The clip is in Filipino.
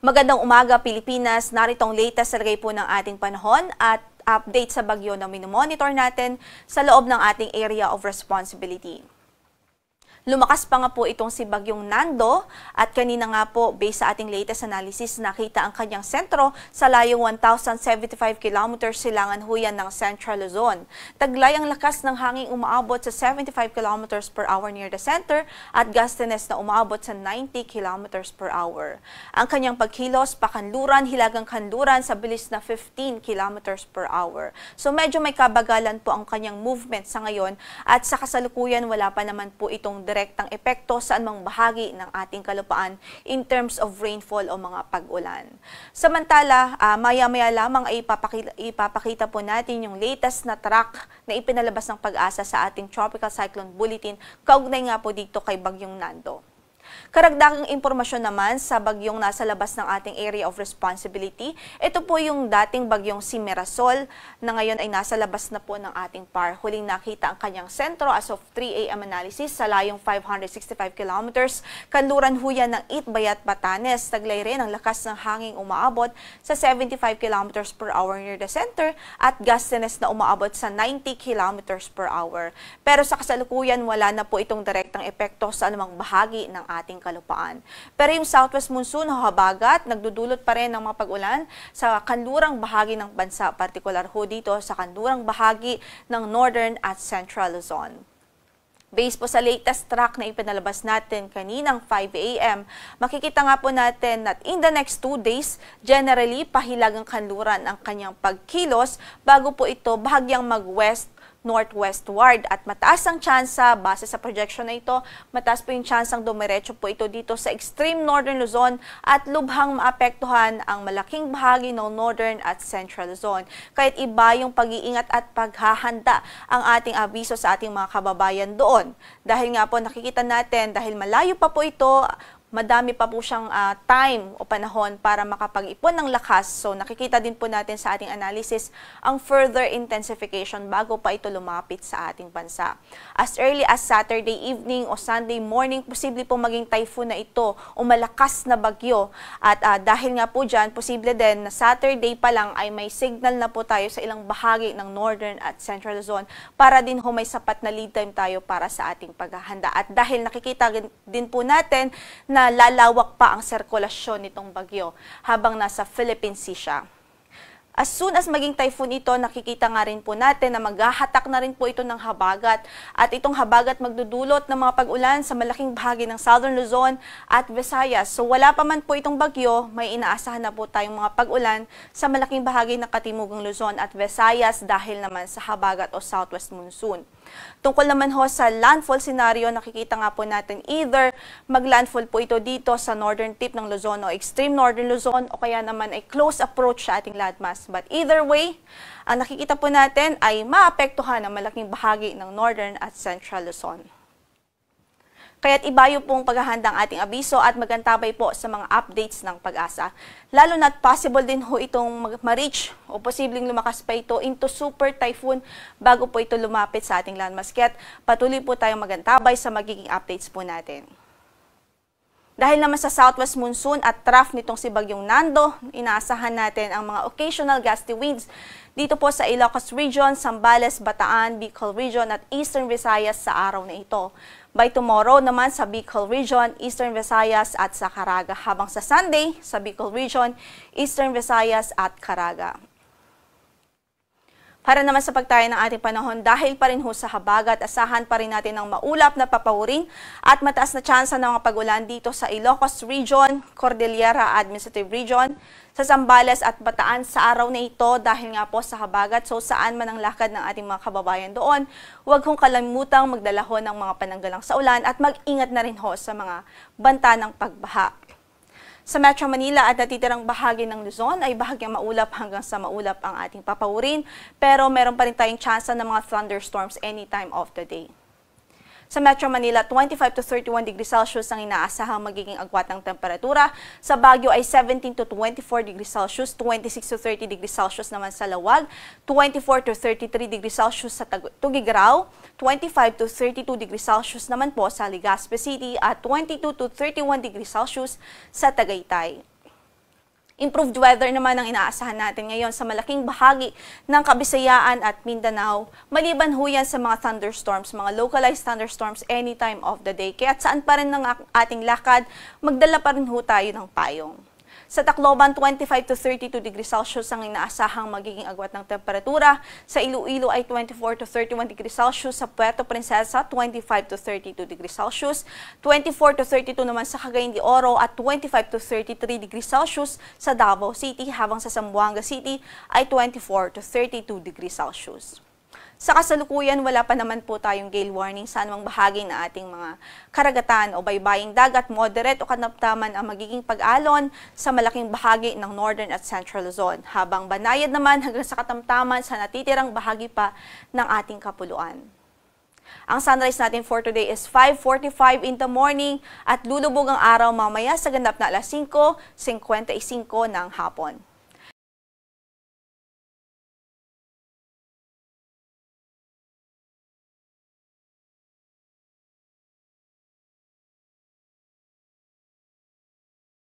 Magandang umaga, Pilipinas. Narito ang latest sa lagay po ng ating panahon at update sa bagyo na minomonitor natin sa loob ng ating area of responsibility. Lumakas pa nga po itong si Bagyong Nando at kanina nga po, based sa ating latest analysis, nakita ang kanyang sentro sa layong 1,075 kilometers silangan huyan ng Central Luzon. Taglay ang lakas ng hangin umaabot sa 75 kilometers per hour near the center at gustiness na umaabot sa 90 kilometers per hour. Ang kanyang pagkilos, pakanluran, hilagang kanluran sa bilis na 15 kilometers per hour. So medyo may kabagalan po ang kanyang movement sa ngayon at sa kasalukuyan wala pa naman po itong direktang epekto sa anumang bahagi ng ating kalupaan in terms of rainfall o mga pag-ulan. Samantala, maya-maya lamang ay ipapakita po natin yung latest na track na ipinalabas ng Pag-asa sa ating Tropical Cyclone Bulletin kaugnay nga po dito kay Bagyong Nando. Karagdagang impormasyon naman sa bagyong nasa labas ng ating area of responsibility. Ito po yung dating bagyong si Mirasol na ngayon ay nasa labas na po ng ating PAR. Huling nakita ang kanyang sentro as of 3 AM analysis sa layong 565 kilometers. Kanluran huyan ng Itbayat, Batanes. Taglay rin ang lakas ng hanging umaabot sa 75 kilometers per hour near the center at gustiness na umaabot sa 90 kilometers per hour. Pero sa kasalukuyan wala na po itong direktang epekto sa anumang bahagi ng ating kalupaan. Pero yung southwest monsoon o habagat, nagdudulot pa rin ng mga pag-ulan sa kanlurang bahagi ng bansa, partikular ho dito sa kanlurang bahagi ng northern at central Luzon. Based po sa latest track na ipinalabas natin kaninang 5 AM, makikita nga po natin that in the next 2 days, generally pahilagang kanluran ang kanyang pagkilos bago po ito bahagyang mag-west northwestward at mataas ang tsansa, base sa projection na ito, mataas po yung tsansang dumiretso po ito dito sa extreme northern Luzon at lubhang maapektuhan ang malaking bahagi ng northern at central Luzon. Kahit iba yung pag-iingat at paghahanda ang ating abiso sa ating mga kababayan doon. Dahil nga po nakikita natin, dahil malayo pa po ito, madami pa po siyang time o panahon para makapag-ipon ng lakas. So nakikita din po natin sa ating analysis ang further intensification bago pa ito lumapit sa ating bansa. As early as Saturday evening o Sunday morning, posible po maging typhoon na ito o malakas na bagyo. At dahil nga po dyan, posible din na Saturday pa lang ay may signal na po tayo sa ilang bahagi ng northern at central Luzon para din may sapat na lead time tayo para sa ating paghahanda. At dahil nakikita din po natin na lalawak pa ang sirkulasyon nitong bagyo habang nasa Philippine Sea siya. As soon as maging typhoon ito, nakikita nga rin po natin na maghahatak na rin po ito ng habagat. At itong habagat magdudulot ng mga pag-ulan sa malaking bahagi ng Southern Luzon at Visayas. So wala pa man po itong bagyo, may inaasahan na po tayong mga pag-ulan sa malaking bahagi ng Katimugang Luzon at Visayas dahil naman sa habagat o southwest monsoon. Tungkol naman ho sa landfall scenario, nakikita nga po natin either maglandfall po ito dito sa northern tip ng Luzon o extreme northern Luzon o kaya naman ay close approach sa ating landmass. But either way, ang nakikita po natin ay maapektuhan ang malaking bahagi ng northern at central Luzon. Kaya't iba yung pong paghahandang ating abiso at magantabay po sa mga updates ng Pag-asa. Lalo na't possible din ho itong ma-reach o posibleng lumakas pa ito into super typhoon bago po ito lumapit sa ating landmass. Kaya't patuloy po tayong magantabay sa magiging updates po natin. Dahil naman sa southwest monsoon at trough nitong si Bagyong Nando, inaasahan natin ang mga occasional gusty winds dito po sa Ilocos Region, Zambales, Bataan, Bicol Region at Eastern Visayas sa araw na ito. By tomorrow naman sa Bicol Region, Eastern Visayas at sa Caraga, habang sa Sunday sa Bicol Region, Eastern Visayas at Caraga. Para naman sa pagtaya ng ating panahon, dahil pa rin ho sa habagat, asahan pa rin natin ng maulap na papawirin at mataas na tsansa ng mga pag-ulan dito sa Ilocos Region, Cordillera Administrative Region, sa Zambales at Bataan sa araw na ito dahil nga po sa habagat. So saan man ang lakad ng ating mga kababayan doon, huwag hong kalimutang magdala ho ng mga pananggalang sa ulan at mag-ingat na rin ho sa mga banta ng pagbaha. Sa Metro Manila at natitirang bahagi ng Luzon ay bahagyang maulap hanggang sa maulap ang ating papawirin, pero meron pa rin tayong tsansa ng mga thunderstorms anytime of the day. Sa Metro Manila, 25 to 31 degrees Celsius ang inaasahang magiging agwat ng temperatura. Sa Baguio ay 17 to 24 degrees Celsius, 26 to 30 degrees Celsius naman sa Lawag, 24 to 33 degrees Celsius sa Tugigrao, 25 to 32 degrees Celsius naman po sa Legazpi City at 22 to 31 degrees Celsius sa Tagaytay. Improved weather naman ang inaasahan natin ngayon sa malaking bahagi ng Kabisayaan at Mindanao. Maliban ho yan sa mga thunderstorms, mga localized thunderstorms any time of the day. Kaya saan pa rin ng ating lakad, magdala pa rin ho tayo ng payong. Sa Tacloban, 25 to 32 degrees Celsius ang inaasahang magiging agwat ng temperatura. Sa Iloilo ay 24 to 31 degrees Celsius. Sa Puerto Princesa, 25 to 32 degrees Celsius. 24 to 32 naman sa Cagayan de Oro at 25 to 33 degrees Celsius sa Davao City, habang sa Zamboanga City ay 24 to 32 degrees Celsius. Sa kasalukuyan, wala pa naman po tayong gale warning sa anumang bahagi ng ating mga karagatan o baybaying dagat. Moderate o kanaptaman ang magiging pag-alon sa malaking bahagi ng Northern at Central Luzon, habang banayad naman hanggang sa katamtaman sa natitirang bahagi pa ng ating kapuluan. Ang sunrise natin for today is 5:45 in the morning at lulubog ang araw mamaya sa ganap na alas 5:55 ng hapon.